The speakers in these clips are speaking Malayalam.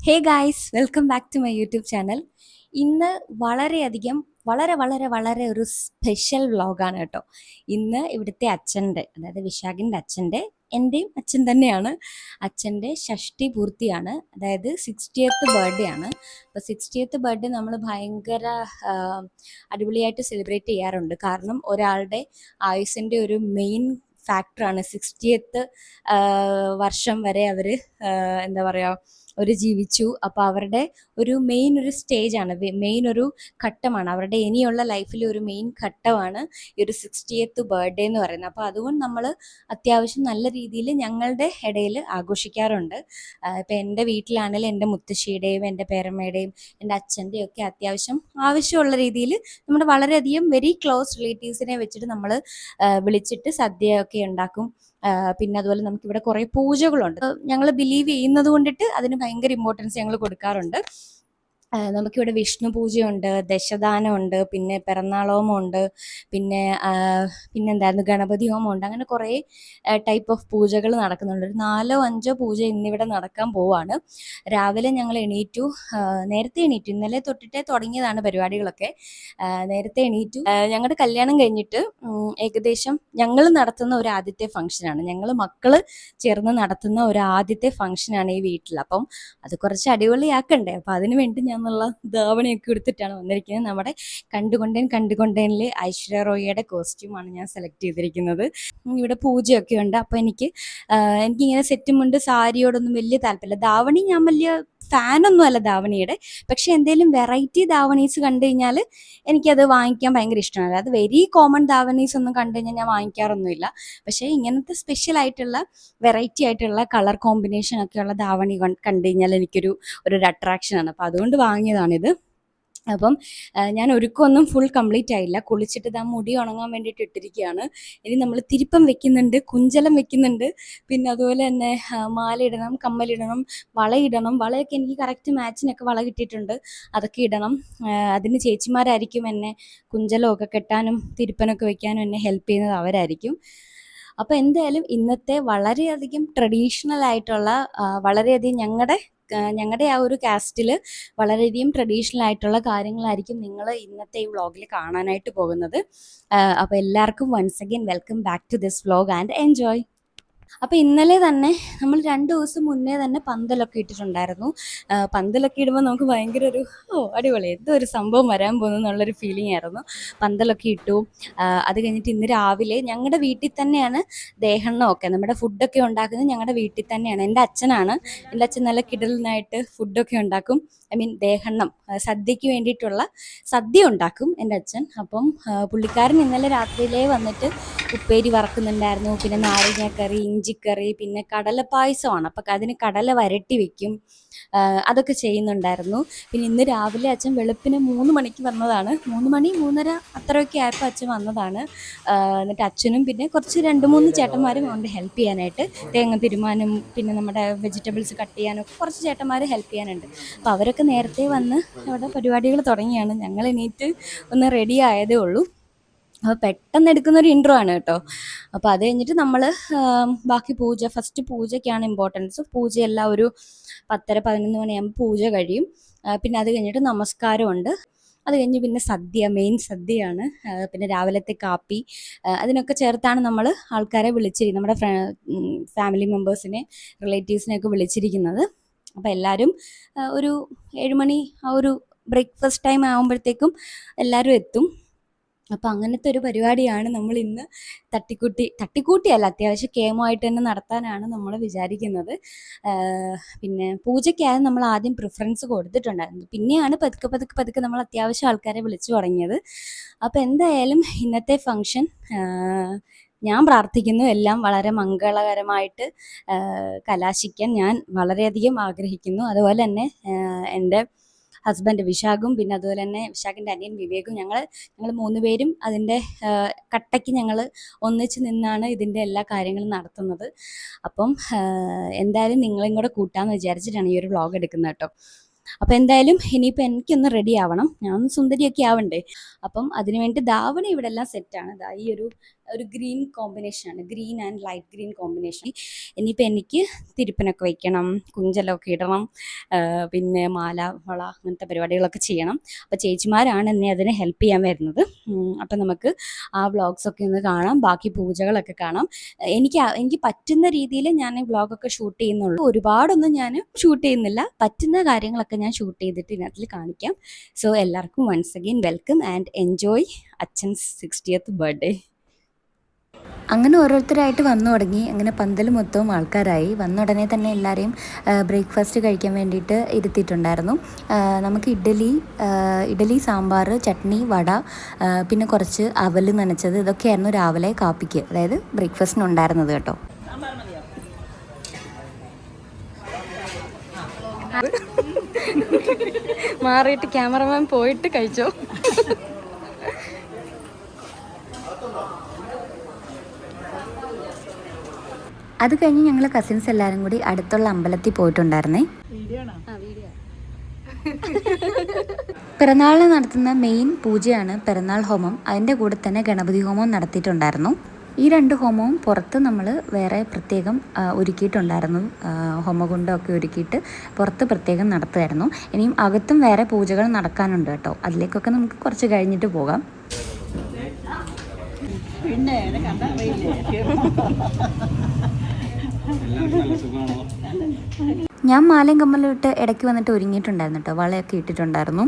Hey guys, welcome back to my YouTube channel. ഇന്ന് വളരെയധികം വളരെ വളരെ വളരെ ഒരു സ്പെഷ്യൽ വ്ളോഗാണ് കേട്ടോ. ഇന്ന് ഇവിടുത്തെ അച്ഛൻ്റെ, അതായത് വിശാഖിൻ്റെ അച്ഛൻ്റെ, എൻ്റെയും അച്ഛൻ തന്നെയാണ്, അച്ഛൻ്റെ ഷഷ്ടി പൂർത്തിയാണ്, അതായത് 60th ബർത്ത്ഡേ ആണ്. അപ്പോൾ 60th ബർത്ത്ഡേ നമ്മൾ ഭയങ്കര അടിപൊളിയായിട്ട് സെലിബ്രേറ്റ് ചെയ്യാറുണ്ട്. കാരണം ഒരാളുടെ ആയുസിൻ്റെ ഒരു മെയിൻ ഫാക്ടറാണ് 60th വർഷം വരെ അവർ എന്താ പറയുക ഒരു ജീവിച്ചു. അപ്പോൾ അവരുടെ ഒരു മെയിൻ ഒരു സ്റ്റേജാണ്, മെയിൻ ഒരു ഘട്ടമാണ്, അവരുടെ ഇനിയുള്ള ലൈഫിൽ ഒരു മെയിൻ ഘട്ടമാണ് ഈ ഒരു 60th ബർത്ത്ഡേ എന്ന് പറയുന്നത്. അപ്പോൾ അതുകൊണ്ട് നമ്മൾ അത്യാവശ്യം നല്ല രീതിയിൽ ഞങ്ങളുടെ ഇടയിൽ ആഘോഷിക്കാറുണ്ട്. ഇപ്പം എൻ്റെ വീട്ടിലാണെങ്കിലും എൻ്റെ മുത്തശ്ശിയുടെയും എൻ്റെ പേരമ്മയുടെയും എൻ്റെ അച്ഛൻ്റെയും ഒക്കെ അത്യാവശ്യം ആവശ്യമുള്ള രീതിയിൽ നമ്മുടെ വളരെയധികം വെരി ക്ലോസ് റിലേറ്റീവ്സിനെ വെച്ചിട്ട് നമ്മൾ വിളിച്ചിട്ട് സദ്യയൊക്കെ ഉണ്ടാക്കും. പിന്നെ അതുപോലെ നമുക്കിവിടെ കുറേ പൂജകളുണ്ട്. ഞങ്ങൾ ബിലീവ് ചെയ്യുന്നത് കൊണ്ടിട്ട് അതിന് ഭയങ്കര ഇമ്പോർട്ടൻസ് ഞങ്ങൾ കൊടുക്കാറുണ്ട്. നമുക്കിവിടെ വിഷ്ണു പൂജയുണ്ട്, ദശദാനമുണ്ട്, പിന്നെ പിറന്നാളോമുണ്ട്, പിന്നെ പിന്നെന്തായിരുന്നു ഗണപതി ഹോമമുണ്ട്. അങ്ങനെ കുറേ ടൈപ്പ് ഓഫ് പൂജകൾ നടക്കുന്നുണ്ട്. ഒരു 4-5 പൂജ ഇന്നിവിടെ നടക്കാൻ പോവാണ്. രാവിലെ ഞങ്ങൾ എണീറ്റു, നേരത്തെ എണീറ്റു, ഇന്നലെ തൊട്ടിട്ടേ തുടങ്ങിയതാണ് പരിപാടികളൊക്കെ. നേരത്തെ എണീറ്റു. ഞങ്ങളുടെ കല്യാണം കഴിഞ്ഞിട്ട് ഏകദേശം ഞങ്ങൾ നടത്തുന്ന ഒരു ആദ്യത്തെ ഫംഗ്ഷനാണ്, ഞങ്ങൾ മക്കൾ ചേർന്ന് നടത്തുന്ന ഒരു ആദ്യത്തെ ഫംഗ്ഷനാണ് ഈ വീട്ടിൽ. അപ്പം അത് കുറച്ച് അടിപൊളിയാക്കണ്ടേ. അപ്പം അതിന് വേണ്ടി ഞാനുള്ള ധാവണിയൊക്കെ എടുത്തിട്ടാണ് വന്നിരിക്കുന്നത്. നമ്മുടെ കണ്ടുകൊണ്ടേനിലെ ഐശ്വര്യ റോയിയുടെ കോസ്റ്റ്യൂമാണ് ഞാൻ സെലക്ട് ചെയ്തിരിക്കുന്നത്. ഇവിടെ പൂജയൊക്കെ ഉണ്ട്. അപ്പോൾ എനിക്കിങ്ങനെ സെറ്റും മുണ്ട് സാരിയോടൊന്നും വലിയ താല്പര്യമില്ല. ധാവണി ഞാൻ വലിയ ഫാനൊന്നും അല്ല ധാവണിയുടെ, പക്ഷെ എന്തെങ്കിലും വെറൈറ്റി ധാവണീസ് കണ്ടു കഴിഞ്ഞാൽ എനിക്കത് വാങ്ങിക്കാൻ ഭയങ്കര ഇഷ്ടമാണ്. അത് വെരി കോമൺ ധാവണീസ് ഒന്നും കണ്ടു കഴിഞ്ഞാൽ ഞാൻ വാങ്ങിക്കാറൊന്നുമില്ല. പക്ഷേ ഇങ്ങനത്തെ സ്പെഷ്യൽ ആയിട്ടുള്ള വെറൈറ്റി ആയിട്ടുള്ള കളർ കോമ്പിനേഷൻ ഒക്കെയുള്ള ധാവണി കണ്ടു കഴിഞ്ഞാൽ ഒരു അട്രാക്ഷനാണ്. അപ്പോൾ അതുകൊണ്ട് വാങ്ങിയതാണിത്. അപ്പം ഞാൻ ഒരുക്കമൊന്നും ഫുൾ കംപ്ലീറ്റ് ആയില്ല. കുളിച്ചിട്ട് ഇതാ മുടി ഉണങ്ങാൻ വേണ്ടിയിട്ട് ഇട്ടിരിക്കുകയാണ്. ഇനി നമ്മൾ തിരുപ്പം വെക്കുന്നുണ്ട്, കുഞ്ചലം വെക്കുന്നുണ്ട്, പിന്നെ അതുപോലെ തന്നെ മാലയിടണം, കമ്മലിടണം, വളയിടണം. വളയൊക്കെ എനിക്ക് കറക്റ്റ് മാച്ചിനൊക്കെ വള കിട്ടിയിട്ടുണ്ട്, അതൊക്കെ ഇടണം. അതിന് ചേച്ചിമാരായിരിക്കും എന്നെ കുഞ്ചലമൊക്കെ കെട്ടാനും തിരുപ്പനൊക്കെ വെക്കാനും എന്നെ ഹെൽപ്പ് ചെയ്യുന്നത് അവരായിരിക്കും. അപ്പോൾ എന്തായാലും ഇന്നത്തെ വളരെയധികം ട്രഡീഷണൽ ആയിട്ടുള്ള വളരെയധികം ഞങ്ങളുടെ ആ ഒരു കാസ്റ്റിൽ വളരെയധികം ട്രഡീഷണൽ ആയിട്ടുള്ള കാര്യങ്ങളായിരിക്കും നിങ്ങൾ ഇന്നത്തെ ഈ വ്ളോഗിൽ കാണാനായിട്ട് പോകുന്നത്. അപ്പോൾ എല്ലാവർക്കും once again welcome back to this vlog and enjoy. അപ്പോൾ ഇന്നലെ തന്നെ നമ്മൾ 2 ദിവസം മുന്നേ തന്നെ പന്തലൊക്കെ ഇട്ടിട്ടുണ്ടായിരുന്നു. പന്തലൊക്കെ ഇടുമ്പോൾ നമുക്ക് ഭയങ്കര ഒരു അടിപൊളി എന്തോ ഒരു സംഭവം വരാൻ പോകുന്നു എന്നുള്ളൊരു ഫീലിംഗ് ആയിരുന്നു. പന്തലൊക്കെ ഇട്ടു. അത് കഴിഞ്ഞിട്ട് ഇന്ന് രാവിലെ ഞങ്ങളുടെ വീട്ടിൽ തന്നെയാണ് ദേഹണ്ണമൊക്കെ, നമ്മുടെ ഫുഡൊക്കെ ഉണ്ടാക്കുന്നത് ഞങ്ങളുടെ വീട്ടിൽ തന്നെയാണ്. എൻ്റെ അച്ഛനാണ്. എൻ്റെ അച്ഛൻ നല്ല കിടലിനായിട്ട് ഫുഡൊക്കെ ഉണ്ടാക്കും. ഐ മീൻ ദേഹണ്ണം, സദ്യക്ക് വേണ്ടിയിട്ടുള്ള സദ്യ ഉണ്ടാക്കും എൻ്റെ അച്ഛൻ. അപ്പം പുള്ളിക്കാരൻ ഇന്നലെ രാത്രിയിലേ വന്നിട്ട് ഉപ്പേരി വറക്കുന്നുണ്ടായിരുന്നു, പിന്നെ നാരങ്ങാക്കറി, ഇഞ്ചിക്കറി, പിന്നെ കടലപ്പായസമാണ്. അപ്പം അതിന് കടല വരട്ടി വെക്കും, അതൊക്കെ ചെയ്യുന്നുണ്ടായിരുന്നു. പിന്നെ ഇന്ന് രാവിലെ അച്ഛൻ വെളുപ്പിന് 3 മണിക്ക് വന്നതാണ്. 3 മണി 3:30 അത്രയൊക്കെ ആയപ്പോൾ അച്ഛൻ വന്നതാണ്. എന്നിട്ട് അച്ഛനും പിന്നെ കുറച്ച് 2-3 ചേട്ടന്മാരും ഉണ്ട് ഹെൽപ്പ് ചെയ്യാനായിട്ട്. തേങ്ങ തിരുമാനും പിന്നെ നമ്മുടെ വെജിറ്റബിൾസ് കട്ട് ചെയ്യാനും ഒക്കെ കുറച്ച് ചേട്ടന്മാർ ഹെൽപ്പ് ചെയ്യാനുണ്ട്. അപ്പോൾ അവരൊക്കെ നേരത്തെ വന്ന് അവിടെ പരിപാടികൾ തുടങ്ങിയാണ്. ഞങ്ങൾ എണീറ്റ് ഒന്ന് റെഡി ആയതേ ഉള്ളൂ. അപ്പോൾ പെട്ടെന്ന് എടുക്കുന്നൊരു ഇൻട്രോ ആണ് കേട്ടോ. അപ്പോൾ അത് കഴിഞ്ഞിട്ട് നമ്മൾ ബാക്കി ഫസ്റ്റ് പൂജയ്ക്കാണ് ഇമ്പോർട്ടൻസ്. പൂജയെല്ലാം ഒരു 10-11 മണിയാകുമ്പോൾ പൂജ കഴിയും. പിന്നെ അത് കഴിഞ്ഞിട്ട് നമസ്കാരമുണ്ട്. അത് കഴിഞ്ഞ് പിന്നെ മെയിൻ സദ്യയാണ്. പിന്നെ രാവിലത്തെ കാപ്പി, അതിനൊക്കെ ചേർത്താണ് നമ്മൾ ആൾക്കാരെ നമ്മുടെ ഫാമിലി മെമ്പേഴ്സിനെ, റിലേറ്റീവ്സിനെയൊക്കെ വിളിച്ചിരിക്കുന്നത്. അപ്പോൾ എല്ലാവരും ഒരു 7 മണി ആ ഒരു ബ്രേക്ക്ഫാസ്റ്റ് ടൈം ആകുമ്പോഴത്തേക്കും എല്ലാവരും എത്തും. അപ്പോൾ അങ്ങനത്തെ ഒരു പരിപാടിയാണ് നമ്മൾ ഇന്ന് തട്ടിക്കൂട്ടിയല്ല, അത്യാവശ്യം കേമമായിട്ട് തന്നെ നടത്താനാണ് നമ്മൾ വിചാരിക്കുന്നത്. പിന്നെ പൂജയ്ക്കായാലും നമ്മൾ ആദ്യം പ്രിഫറൻസ് കൊടുത്തിട്ടുണ്ടായിരുന്നു, പിന്നെയാണ് പതുക്കെ നമ്മൾ അത്യാവശ്യം ആൾക്കാരെ വിളിച്ചു തുടങ്ങിയത്. അപ്പോൾ എന്തായാലും ഇന്നത്തെ ഫംഗ്ഷൻ ഞാൻ പ്രാർത്ഥിക്കുന്നു എല്ലാം വളരെ മംഗളകരമായിട്ട് കലാശിക്കാൻ ഞാൻ വളരെയധികം ആഗ്രഹിക്കുന്നു. അതുപോലെ തന്നെ എൻ്റെ ഹസ്ബൻഡ് വിശാഖും, പിന്നെ അതുപോലെ തന്നെ വിശാഖിൻ്റെ അനിയൻ വിവേകും, ഞങ്ങൾ 3 പേരും അതിൻ്റെ കട്ടയ്ക്ക് ഞങ്ങൾ ഒന്നിച്ച് നിന്നാണ് ഇതിൻ്റെ എല്ലാ കാര്യങ്ങളും നടത്തുന്നത്. അപ്പം എന്തായാലും നിങ്ങളെയും കൂടെ കൂട്ടാമെന്ന് വിചാരിച്ചിട്ടാണ് ഈ ഒരു വ്ളോഗ് എടുക്കുന്നത് കേട്ടോ. അപ്പോൾ എന്തായാലും ഇനിയിപ്പോൾ എനിക്കൊന്ന് റെഡി ആവണം, ഞാനൊന്ന് സുന്ദരിയൊക്കെ ആവണ്ടേ. അപ്പം അതിനുവേണ്ടി ധാവണി ഇവിടെ എല്ലാം സെറ്റാണ്. ഈ ഒരു ഒരു ഗ്രീൻ കോമ്പിനേഷനാണ്, green and light green combination. ഇനിയിപ്പോൾ എനിക്ക് തിരുപ്പനൊക്കെ വയ്ക്കണം, കുഞ്ചലൊക്കെ ഇടണം, പിന്നെ മാല വള അങ്ങനത്തെ പരിപാടികളൊക്കെ ചെയ്യണം. അപ്പോൾ ചേച്ചിമാരാണ് എന്നെ അതിന് ഹെൽപ്പ് ചെയ്യാൻ വരുന്നത്. അപ്പം നമുക്ക് ആ വ്ളോഗ്സൊക്കെ ഒന്ന് കാണാം, ബാക്കി പൂജകളൊക്കെ കാണാം. എനിക്ക് പറ്റുന്ന രീതിയിൽ ഞാൻ വ്ളോഗൊക്കെ ഷൂട്ട് ചെയ്യുന്നുള്ളൂ. ഒരുപാടൊന്നും ഞാൻ ഷൂട്ട് ചെയ്യുന്നില്ല, പറ്റുന്ന കാര്യങ്ങളൊക്കെ ഞാൻ ഷൂട്ട് ചെയ്തിട്ട് ഇതിനകത്തിൽ കാണിക്കാം. സോ എല്ലാവർക്കും once again welcome and enjoy അച്ഛൻസ് 60th ബർത്ത്ഡേ. അങ്ങനെ ഓരോരുത്തരായിട്ട് വന്നു തുടങ്ങി. അങ്ങനെ പന്തൽ മൊത്തവും ആൾക്കാരായി. വന്ന ഉടനെ തന്നെ എല്ലാവരെയും ബ്രേക്ക്ഫാസ്റ്റ് കഴിക്കാൻ വേണ്ടിയിട്ട് ഇരുത്തിയിട്ടുണ്ടായിരുന്നു. നമുക്ക് ഇഡലി, സാമ്പാർ, ചട്നി, വട, പിന്നെ കുറച്ച് അവൽ നനച്ചത്, ഇതൊക്കെയായിരുന്നു രാവിലെ കാപ്പിക്ക്, അതായത് ബ്രേക്ക്ഫാസ്റ്റിന് ഉണ്ടായിരുന്നത് കേട്ടോ. മാറിയിട്ട് ക്യാമറമാൻ പോയിട്ട് കഴിച്ചോ. അത് കഴിഞ്ഞ് ഞങ്ങൾ കസിൻസ് എല്ലാവരും കൂടി അടുത്തുള്ള അമ്പലത്തിൽ പോയിട്ടുണ്ടായിരുന്നേ. പിറന്നാളിന് നടത്തുന്ന മെയിൻ പൂജയാണ് പിറന്നാൾ ഹോമം. അതിൻ്റെ കൂടെ തന്നെ ഗണപതി ഹോമം നടത്തിയിട്ടുണ്ടായിരുന്നു. ഈ 2 ഹോമവും പുറത്ത് നമ്മൾ വേറെ പ്രത്യേകം ഒരുക്കിയിട്ടുണ്ടായിരുന്നു. ഹോമകുണ്ടമൊക്കെ ഒരുക്കിയിട്ട് പുറത്ത് പ്രത്യേകം നടത്തുമായിരുന്നു. ഇനിയും അകത്തും വേറെ പൂജകൾ നടക്കാനുണ്ട് കേട്ടോ. അതിലേക്കൊക്കെ നമുക്ക് കുറച്ച് കഴിഞ്ഞിട്ട് പോകാം. ഞാൻ മാലയും കമ്മലും ഇട്ട് ഇടയ്ക്ക് വന്നിട്ട് ഒരുങ്ങിയിട്ടുണ്ടായിരുന്നു കേട്ടോ. വളയൊക്കെ ഇട്ടിട്ടുണ്ടായിരുന്നു.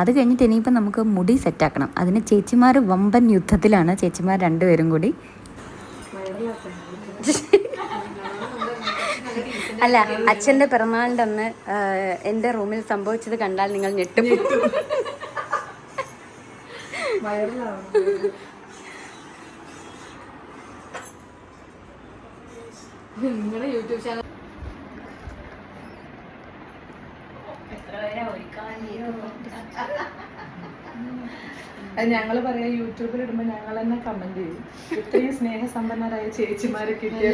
അത് കഴിഞ്ഞിട്ട് ഇനിയിപ്പം നമുക്ക് മുടി സെറ്റാക്കണം. അതിന് ചേച്ചിമാർ വമ്പൻ യുദ്ധത്തിലാണ്, ചേച്ചിമാർ 2 പേരും കൂടി. അല്ല, അച്ഛൻ്റെ പിറന്നാളിൻ്റെ അന്ന് എൻ്റെ റൂമിൽ സംഭവിച്ചത് കണ്ടാൽ നിങ്ങൾ ഞെട്ടും. നിങ്ങളുടെ യൂട്യൂബ് ചാനൽ അത് ഞങ്ങൾ പറയാ, യൂട്യൂബിൽ ഇടുമ്പോ ഞങ്ങൾ തന്നെ കമന്റ് ചെയ്യും, ഇത്രയും സ്നേഹസമ്പന്നരായ ചേച്ചിമാരെ കിട്ടിയ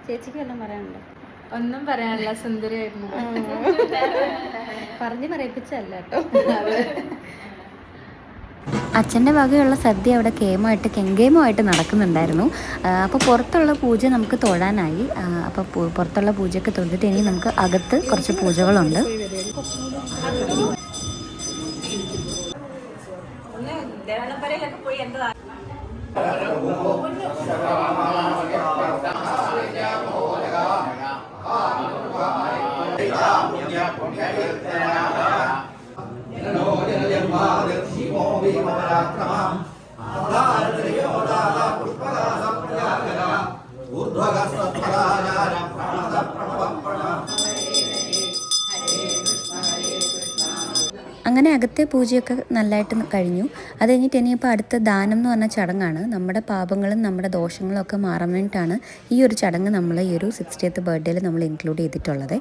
ചേച്ചിക്ക് എല്ലാം പറയാനുണ്ടോ? ഒന്നും പറയാനില്ല, സുന്ദരിയായിരുന്നു. പറഞ്ഞു പറയിപ്പിച്ചല്ല കേട്ടോ. അച്ഛൻ്റെ വകയുള്ള സദ്യ അവിടെ കെങ്കേമമായിട്ട് നടക്കുന്നുണ്ടായിരുന്നു. അപ്പോൾ പുറത്തുള്ള പൂജ നമുക്ക് തൊഴാനായി. അപ്പോൾ പുറത്തുള്ള പൂജയൊക്കെ തൊഴുതിട്ട് ഇനി നമുക്ക് അകത്ത് കുറച്ച് പൂജകളുണ്ട്. അങ്ങനെ അകത്തെ പൂജയൊക്കെ നല്ലതായിട്ട് കഴിഞ്ഞു. അത് കഴിഞ്ഞിട്ട് ഇനിയിപ്പോൾ അടുത്ത ദാനം എന്ന് പറഞ്ഞ ചടങ്ങാണ്. നമ്മുടെ പാപങ്ങളും നമ്മുടെ ദോഷങ്ങളും ഒക്കെ മാറാൻ വേണ്ടിയിട്ടാണ് ഈ ഒരു ചടങ്ങ് നമ്മൾ ഈ ഒരു 60th ബർത്ത്ഡേയിൽ നമ്മൾ ഇൻക്ലൂഡ് ചെയ്തിട്ടുള്ളത്.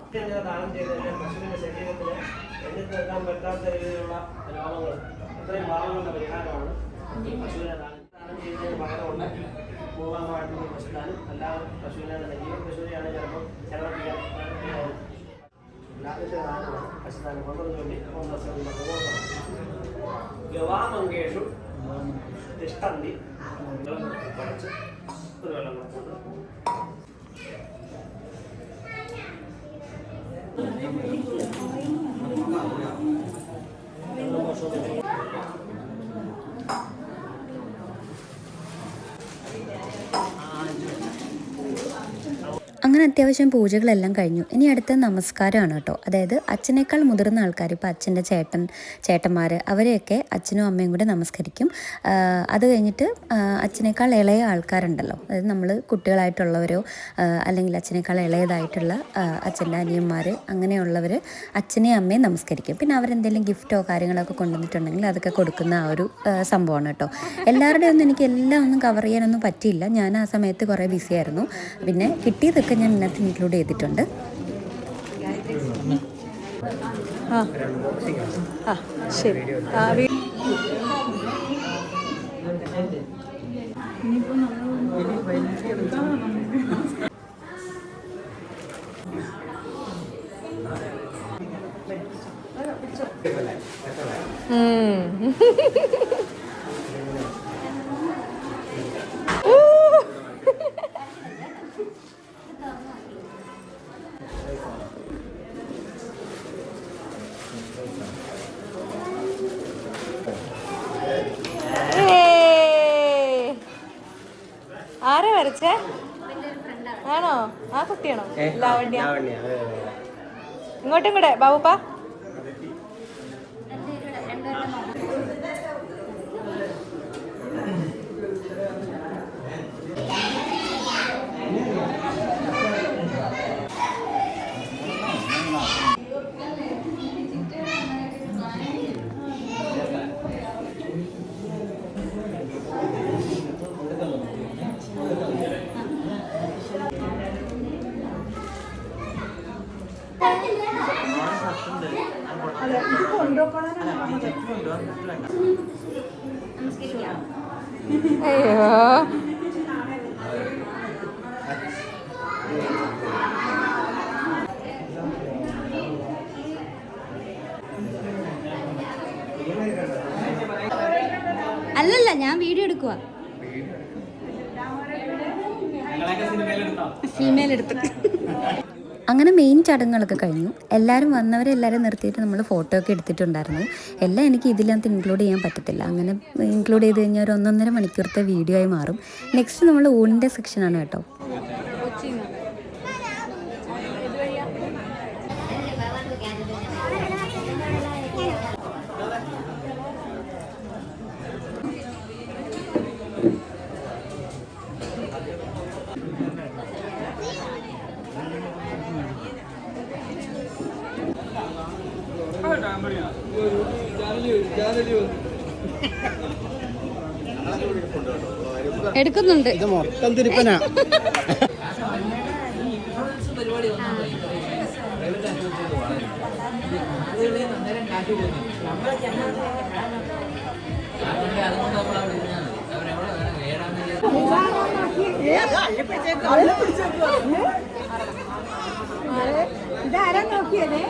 ഗവാമംഗേഷു തിഷ്ടന്തി കുറച്ച് ഒരു വെള്ളം അങ്ങനെ അത്യാവശ്യം പൂജകളെല്ലാം കഴിഞ്ഞു. ഇനി അടുത്ത നമസ്കാരമാണ് കേട്ടോ. അതായത് അച്ഛനേക്കാൾ മുതിർന്ന ആൾക്കാർ, ഇപ്പോൾ അച്ഛൻ്റെ ചേട്ടന്മാർ, അവരെയൊക്കെ അച്ഛനും അമ്മയും കൂടെ നമസ്കരിക്കും. അത് കഴിഞ്ഞിട്ട് അച്ഛനേക്കാൾ ഇളയ ആൾക്കാരുണ്ടല്ലോ, അതായത് നമ്മൾ കുട്ടികളായിട്ടുള്ളവരോ അല്ലെങ്കിൽ അച്ഛനേക്കാൾ ഇളയതായിട്ടുള്ള അച്ഛൻ്റെ അനിയന്മാർ, അങ്ങനെയുള്ളവർ അച്ഛനെയും അമ്മയും നമസ്കരിക്കും. പിന്നെ അവരെന്തെങ്കിലും ഗിഫ്റ്റോ കാര്യങ്ങളൊക്കെ കൊണ്ടുവന്നിട്ടുണ്ടെങ്കിൽ അതൊക്കെ കൊടുക്കുന്ന ആ ഒരു സംഭവമാണ് കേട്ടോ. എല്ലാവരുടെയും ഒന്നും എനിക്ക് എല്ലാം ഒന്നും കവർ ചെയ്യാനൊന്നും പറ്റിയില്ല. ഞാൻ ആ സമയത്ത് കുറേ ബിസി ആയിരുന്നു. പിന്നെ കിട്ടിയതൊക്കെ ഞാൻ ഇതിനകത്ത് ഇൻക്ലൂഡ് ചെയ്തിട്ടുണ്ട്. ശരി. ആരാ വരച്ചേ? ആണോ? ആ കുട്ടിയാണോ? ലാവണ്യ. ഇങ്ങോട്ടും കൂടെ ബാബുപ്പാ. അയ്യോ അല്ലല്ല, ഞാൻ വീഡിയോ എടുക്കുക. ഫീമെയിൽ എടുത്തിട്ട് അങ്ങനെ മെയിൻ ചടങ്ങുകളൊക്കെ കഴിഞ്ഞു. എല്ലാവരും വന്നവരെല്ലാവരും നിർത്തിയിട്ട് നമ്മൾ ഫോട്ടോ ഒക്കെ എടുത്തിട്ടുണ്ടായിരുന്നു. എല്ലാം എനിക്ക് ഇതിനകത്ത് ഇൻക്ലൂഡ് ചെയ്യാൻ പറ്റത്തില്ല. അങ്ങനെ ഇൻക്ലൂഡ് ചെയ്ത് കഴിഞ്ഞാൽ ഒരു 1.5 മണിക്കൂറത്തെ വീഡിയോ ആയി മാറും. നെക്സ്റ്റ് നമ്മൾ ഊണിൻ്റെ സെക്ഷനാണ് കേട്ടോ. എടുക്കുന്നുണ്ട്. ഇത് മൊത്തം തിരുപ്പനാ. ഇതാരാ നോക്കിയതേ?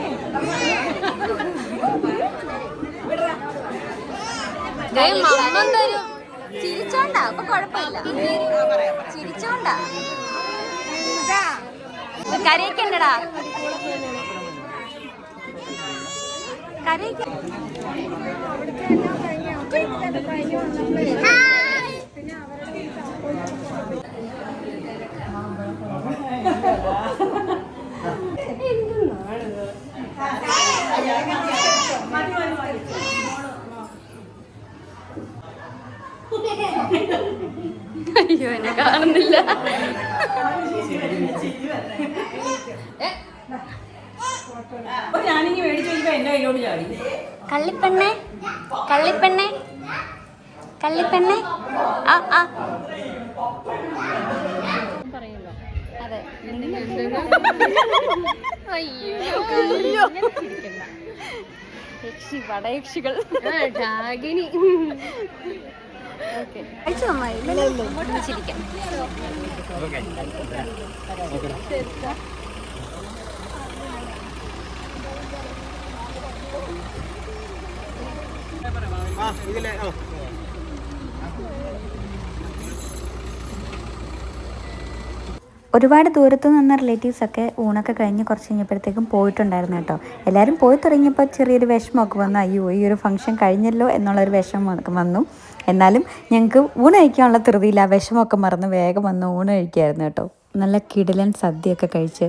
ചിരിച്ചോണ്ടാ, അപ്പൊ കുഴപ്പമില്ല. ചിരിച്ചോണ്ടാ കരയിക്കണ്ടടാ, കരയിക്ക. അയ്യോ, എന്നെ കാണുന്നില്ല. ഞാനിങ്ങി മേടിച്ചു എന്റെ കയ്യിലോട് ചാടി. കള്ളിപ്പെണ്ണെ, കള്ളിപ്പെണ്ണെ, കള്ളിപ്പെണ്ണെ. ആ ആ അതെ. അയ്യോ, യക്ഷി വടയക്ഷികൾ. ഡാഗിനി. ഓക്കെ, കഴിച്ചു നന്നായി. ചിരിക്കാം. ഒരുപാട് ദൂരത്തു നിന്ന് റിലേറ്റീവ്സൊക്കെ ഊണൊക്കെ കഴിഞ്ഞ് കുറച്ച് കഴിഞ്ഞപ്പോഴത്തേക്കും പോയിട്ടുണ്ടായിരുന്നു കേട്ടോ. എല്ലാവരും പോയി തുടങ്ങിയപ്പോൾ ചെറിയൊരു വിഷമമൊക്കെ വന്നു. അയ്യോ, ഈ ഒരു ഫംഗ്ഷൻ കഴിഞ്ഞല്ലോ എന്നുള്ളൊരു വിഷമം വന്നു. എന്നാലും ഞങ്ങൾക്ക് ഊണ് കഴിക്കാനുള്ള ധൃതിയില്ല. ആ വിഷമമൊക്കെ മറന്ന് വേഗം വന്ന് ഊണ് കഴിക്കായിരുന്നു കേട്ടോ. നല്ല കിടിലൻ സദ്യയൊക്കെ കഴിച്ച്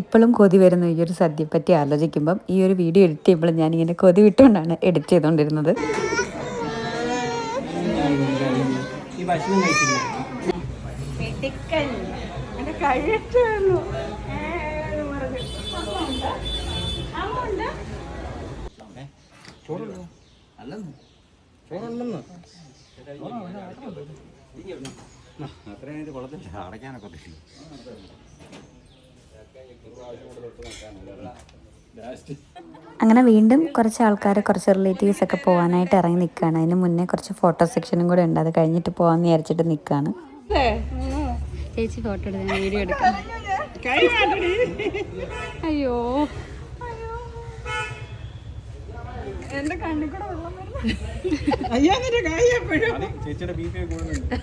ഇപ്പോഴും കൊതി വരുന്നു ഈ ഒരു സദ്യയെ പറ്റി ആലോചിക്കുമ്പം. ഈ ഒരു വീഡിയോ എഡിറ്റ് ചെയ്യുമ്പോഴും ഞാനിങ്ങനെ കൊതി വിട്ടുകൊണ്ടാണ് എഡിറ്റ് ചെയ്തുകൊണ്ടിരുന്നത്. അത്രയും കുളത്തില്ല, അടയ്ക്കാനൊക്കെ പറ്റില്ല. അങ്ങനെ വീണ്ടും കുറച്ച് ആൾക്കാർ, കുറച്ച് റിലേറ്റീവ്സ് ഒക്കെ പോകാനായിട്ട് ഇറങ്ങി നിൽക്കുകയാണ്. അതിന് മുന്നേ കുറച്ച് ഫോട്ടോ സെക്ഷനും കൂടെ ഉണ്ട്. അത് കഴിഞ്ഞിട്ട് പോകാമെന്ന് വിചാരിച്ചിട്ട് നിൽക്കുകയാണ്. ചേച്ചി ഫോട്ടോ എടുക്കാൻ, വീഡിയോ എടുക്കാം. അയ്യോ, എന്റെ കണ്ണിൽ കൂടെ വെള്ളം വരുന്നു. ചേച്ചിയുടെ ബി പി കൂടുന്നുണ്ട്.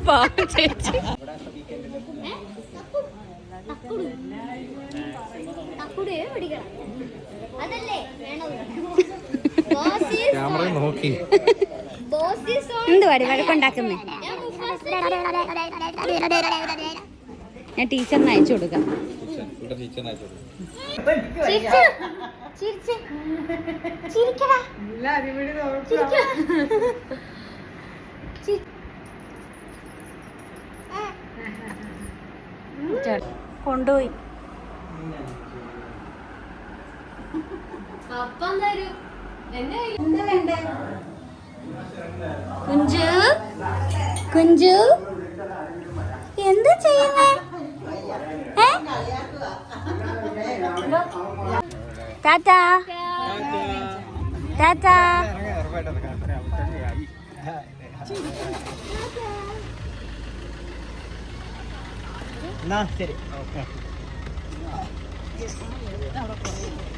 പാവം ചേച്ചി. ക്യാമറ നോക്കി എന്തുവാടി വഴക്കുണ്ടാക്കുന്നേ? ഞാൻ ടീച്ചറിന് അയച്ചു കൊടുക്കാം. ടീച്ചറിന് അയച്ചു കൊണ്ടുപോയി. കുഞ്ചു കുഞ്ചു എന്താ ചെയ്യുന്നേ? ടാറ്റാ ടാറ്റാ. ശരി.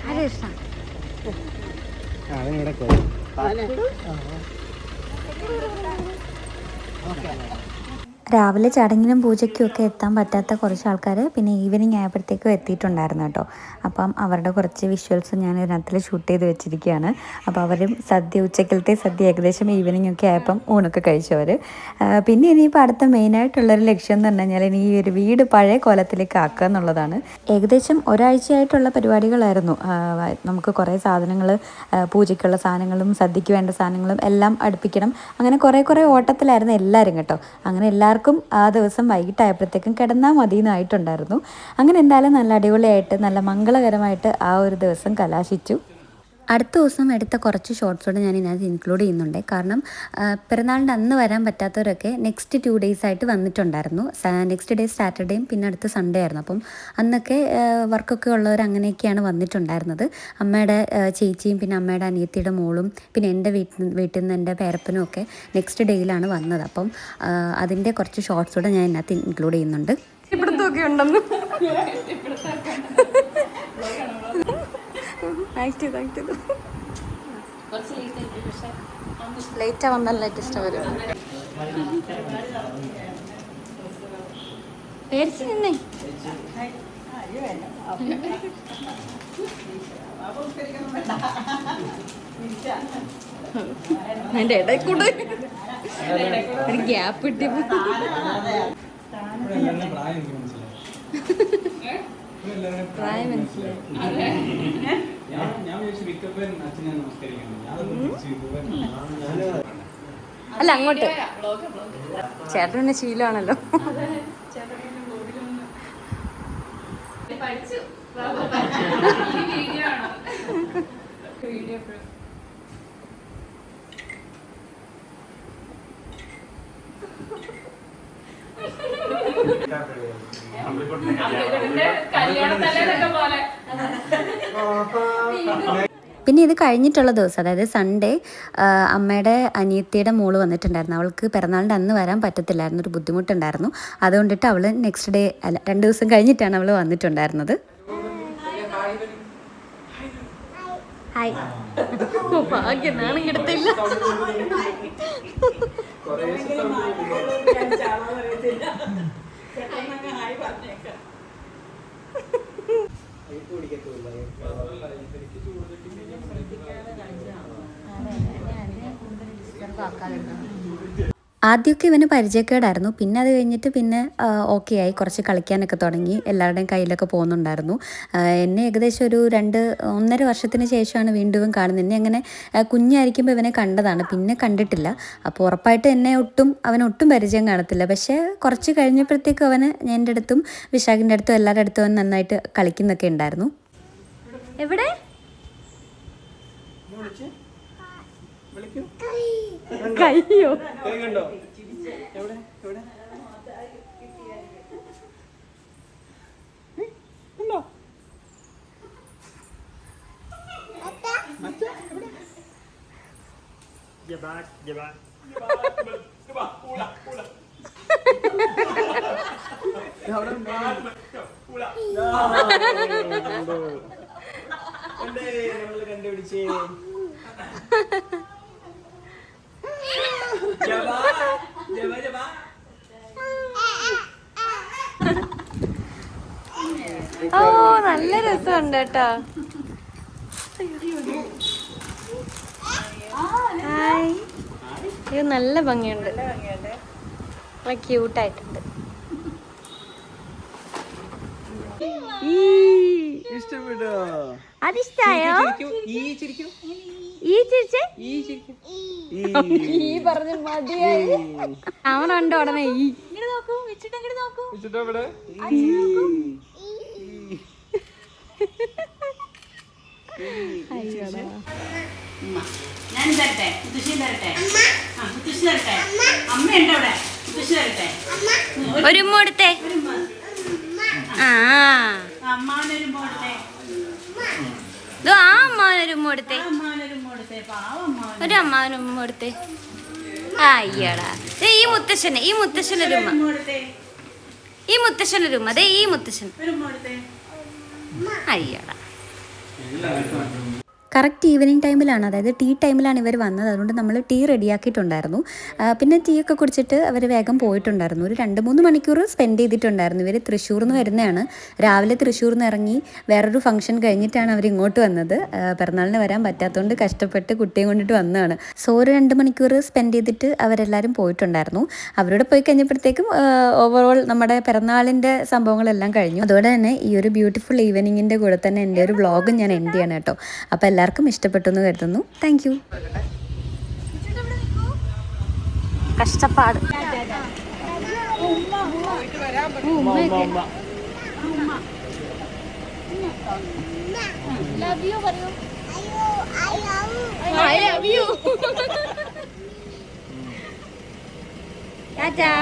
ആരെ ഇഷ്ടം? അതിനിടെ രാവിലെ ചടങ്ങിനും പൂജയ്ക്കും ഒക്കെ എത്താൻ പറ്റാത്ത കുറച്ച് ആൾക്കാർ പിന്നെ ഈവനിങ് ആയപ്പോഴത്തേക്കും എത്തിയിട്ടുണ്ടായിരുന്നു കേട്ടോ. അപ്പം അവരുടെ കുറച്ച് വിഷ്വൽസ് ഞാൻ ഇതിനകത്തിൽ ഷൂട്ട് ചെയ്ത് വെച്ചിരിക്കുകയാണ്. അപ്പോൾ അവരും ഉച്ചക്കലത്തെ സദ്യ ഏകദേശം ഈവനിങ് ഒക്കെ ആയപ്പം ഊണൊക്കെ കഴിച്ചവർ. പിന്നെ ഇനിയിപ്പോൾ അടുത്ത മെയിനായിട്ടുള്ളൊരു ലക്ഷ്യം എന്ന് പറഞ്ഞു കഴിഞ്ഞാൽ ഇനി ഈ ഒരു വീട് പഴയ കോലത്തിലേക്ക് ആക്കുക എന്നുള്ളതാണ്. ഏകദേശം ഒരാഴ്ചയായിട്ടുള്ള പരിപാടികളായിരുന്നു. നമുക്ക് കുറേ സാധനങ്ങൾ, പൂജയ്ക്കുള്ള സാധനങ്ങളും സദ്യയ്ക്ക് വേണ്ട സാധനങ്ങളും എല്ലാം അടുപ്പിക്കണം. അങ്ങനെ കുറേ ഓട്ടത്തിലായിരുന്നു എല്ലാവരും കേട്ടോ. അങ്ങനെ എല്ലാവർക്കും ആ ദിവസം വൈകിട്ടായപ്പോഴത്തേക്കും കിടന്നാൽ മതി എന്നായിട്ടുണ്ടായിരുന്നു. അങ്ങനെ എന്തായാലും നല്ല അടിപൊളിയായിട്ട് നല്ല മംഗളകരമായിട്ട് ആ ഒരു ദിവസം കലാശിച്ചു. അടുത്ത ദിവസം എടുത്ത കുറച്ച് ഷോർട്സോടെ ഞാൻ ഇതിനകത്ത് ഇൻക്ലൂഡ് ചെയ്യുന്നുണ്ട്. കാരണം പിറന്നാളിൻ്റെ അന്ന് വരാൻ പറ്റാത്തവരൊക്കെ നെക്സ്റ്റ് 2 days ആയിട്ട് വന്നിട്ടുണ്ടായിരുന്നു. നെക്സ്റ്റ് ഡേ സാറ്റർഡേയും പിന്നെ അടുത്ത സൺഡേ ആയിരുന്നു. അപ്പം അന്നൊക്കെ വർക്കൊക്കെ ഉള്ളവർ അങ്ങനെയൊക്കെയാണ് വന്നിട്ടുണ്ടായിരുന്നത്. അമ്മയുടെ ചേച്ചിയും പിന്നെ അമ്മയുടെ അനിയത്തിയുടെ മോളും പിന്നെ എൻ്റെ വീട്ടിൽ നിന്ന് എൻ്റെ പേരപ്പനും ഒക്കെ നെക്സ്റ്റ് ഡേയിലാണ് വന്നത്. അപ്പം അതിൻ്റെ കുറച്ച് ഷോർട്സോടെ ഞാൻ ഇതിനകത്ത് ഇൻക്ലൂഡ് ചെയ്യുന്നുണ്ട്. ഇവിടുത്തൊക്കെ ഉണ്ടെന്ന് ലേറ്റാ വന്നാൽ ലേറ്റ് ഇഷ്ടം വരും. പേടിച്ച് നിന്നേ. അതിന്റെ ഇടയിൽ കൂടെ ഒരു ഗ്യാപ്പ് കിട്ടിയപ്പോ പ്രായം മനസ്സിലായി. അല്ല അങ്ങോട്ട് ചേട്ടൻ പിന്നെ ശീലമാണല്ലോ. പിന്നെ ഇത് കഴിഞ്ഞിട്ടുള്ള ദിവസം, അതായത് സൺഡേ, അമ്മയുടെ അനിയത്തിയുടെ മോള് വന്നിട്ടുണ്ടായിരുന്നു. അവൾക്ക് പിറന്നാളിൻ്റെ അന്ന് വരാൻ പറ്റത്തില്ലായിരുന്നു, ഒരു ബുദ്ധിമുട്ടുണ്ടായിരുന്നു. അതുകൊണ്ടിട്ട് അവൾ നെക്സ്റ്റ് ഡേ അല്ല 2 ദിവസം കഴിഞ്ഞിട്ടാണ് അവൾ വന്നിട്ടുണ്ടായിരുന്നത്. ഹായ്. ഭാഗ്യം നാണം കിടത്തില്ല. ആദ്യമൊക്കെ ഇവന് പരിചയക്കേടായിരുന്നു. പിന്നെ അത് കഴിഞ്ഞിട്ട് പിന്നെ ഓക്കെ ആയി, കുറച്ച് കളിക്കാനൊക്കെ തുടങ്ങി, എല്ലാവരുടെയും കയ്യിലൊക്കെ പോകുന്നുണ്ടായിരുന്നു. എന്നെ ഏകദേശം ഒരു 1.5 വർഷത്തിന് ശേഷമാണ് വീണ്ടും ഇവൻ കാണുന്നത്. എന്നെ അങ്ങനെ കുഞ്ഞായിരിക്കുമ്പോൾ ഇവനെ കണ്ടതാണ്, പിന്നെ കണ്ടിട്ടില്ല. അപ്പോൾ ഉറപ്പായിട്ട് അവനൊട്ടും പരിചയം കാണത്തില്ല. പക്ഷേ കുറച്ച് കഴിഞ്ഞപ്പോഴത്തേക്കും അവന് എൻ്റെ അടുത്തും വിശാഖിൻ്റെ അടുത്തും എല്ലാവരുടെ അടുത്തും അവൻ നന്നായിട്ട് കളിക്കുന്നൊക്കെ ഉണ്ടായിരുന്നു. എവിടെ കയ്യോ ഓ നല്ല രസമുണ്ട് കേട്ടോ. ഹായ്. ഇത് നല്ല ഭംഗിയുണ്ട്, നല്ല ക്യൂട്ടായിട്ടുണ്ട്. ഇഷ്ടപ്പെട്ടോ? അതിഷ്ടായോ? ഈ ചിരിച്ചേ ഈ പറഞ്ഞ മതിയായി. അവനുണ്ട് ഉടനെ ഈ ഇഷ്ടപ്പെടെ? ഞാൻ തരട്ടെ, മുത്തശ്ശി തരട്ടെ, മുത്തശ്ശി തരട്ടെ, അമ്മ ഉണ്ട് അവിടെ, മുത്തശ്ശി തരട്ടെ, ഒരു ഉമ്മ കൊടുത്തേ. ആ അമ്മാനൊരു കൊടുത്തേ, ഇത് ആ അമ്മാവനൊരു ഉമ്മ കൊടുത്തേ, അമ്മാനൊരു കൊടുത്തേ, പാവം ഒരു അമ്മാവനും ഉമ്മ കൊടുത്തേ. അയ്യടാ, ഈ മുത്തശ്ശന്, ഈ മുത്തശ്ശനൊരു ഉമ്മ, കൊടുത്തേ, ഈ മുത്തശ്ശനൊരു ഉമ്മ, അതെ ഈ മുത്തശ്ശൻ. ഒരു കൊടുത്തേ. അയ്യടാ. കറക്റ്റ് ഈവനിങ് ടൈമിലാണ്, അതായത് ടീ ടൈമിലാണ് ഇവർ വന്നത്. അതുകൊണ്ട് നമ്മൾ ടീ റെഡിയാക്കിയിട്ടുണ്ടായിരുന്നു. പിന്നെ ടീ ഒക്കെ കുടിച്ചിട്ട് അവർ വേഗം പോയിട്ടുണ്ടായിരുന്നു. ഒരു 2-3 മണിക്കൂർ സ്പെൻഡ് ചെയ്തിട്ടുണ്ടായിരുന്നു. ഇവർ തൃശ്ശൂരിൽ നിന്ന് വരുന്നതാണ്. രാവിലെ തൃശ്ശൂരിൽ നിന്ന് ഇറങ്ങി വേറൊരു ഫംഗ്ഷൻ കഴിഞ്ഞിട്ടാണ് അവർ ഇങ്ങോട്ട് വന്നത്. പിറന്നാളിന് വരാൻ പറ്റാത്തതുകൊണ്ട് കഷ്ടപ്പെട്ട് കുട്ടിയെ കൊണ്ടിട്ട് വന്നതാണ്. സോ ഒരു 2 മണിക്കൂർ സ്പെൻഡ് ചെയ്തിട്ട് അവരെല്ലാവരും പോയിട്ടുണ്ടായിരുന്നു. അവരോട് പോയി കഴിഞ്ഞപ്പോഴത്തേക്കും ഓവറോൾ നമ്മുടെ പിറന്നാളിൻ്റെ സംഭവങ്ങളെല്ലാം കഴിഞ്ഞു. അതോടെ തന്നെ ഈ ഒരു ബ്യൂട്ടിഫുൾ ഈവനിങ്ങിൻ്റെ കൂടെ തന്നെ എൻ്റെ ഒരു വ്ളോഗ് ഞാൻ എൻഡ് ചെയ്യണം കേട്ടോ. അപ്പോൾ എല്ലാവർക്കും ഇഷ്ടപ്പെട്ടു എന്ന് കരുതുന്നു. Thank you. കഷ്ടപ്പാട്. ടാറ്റാ.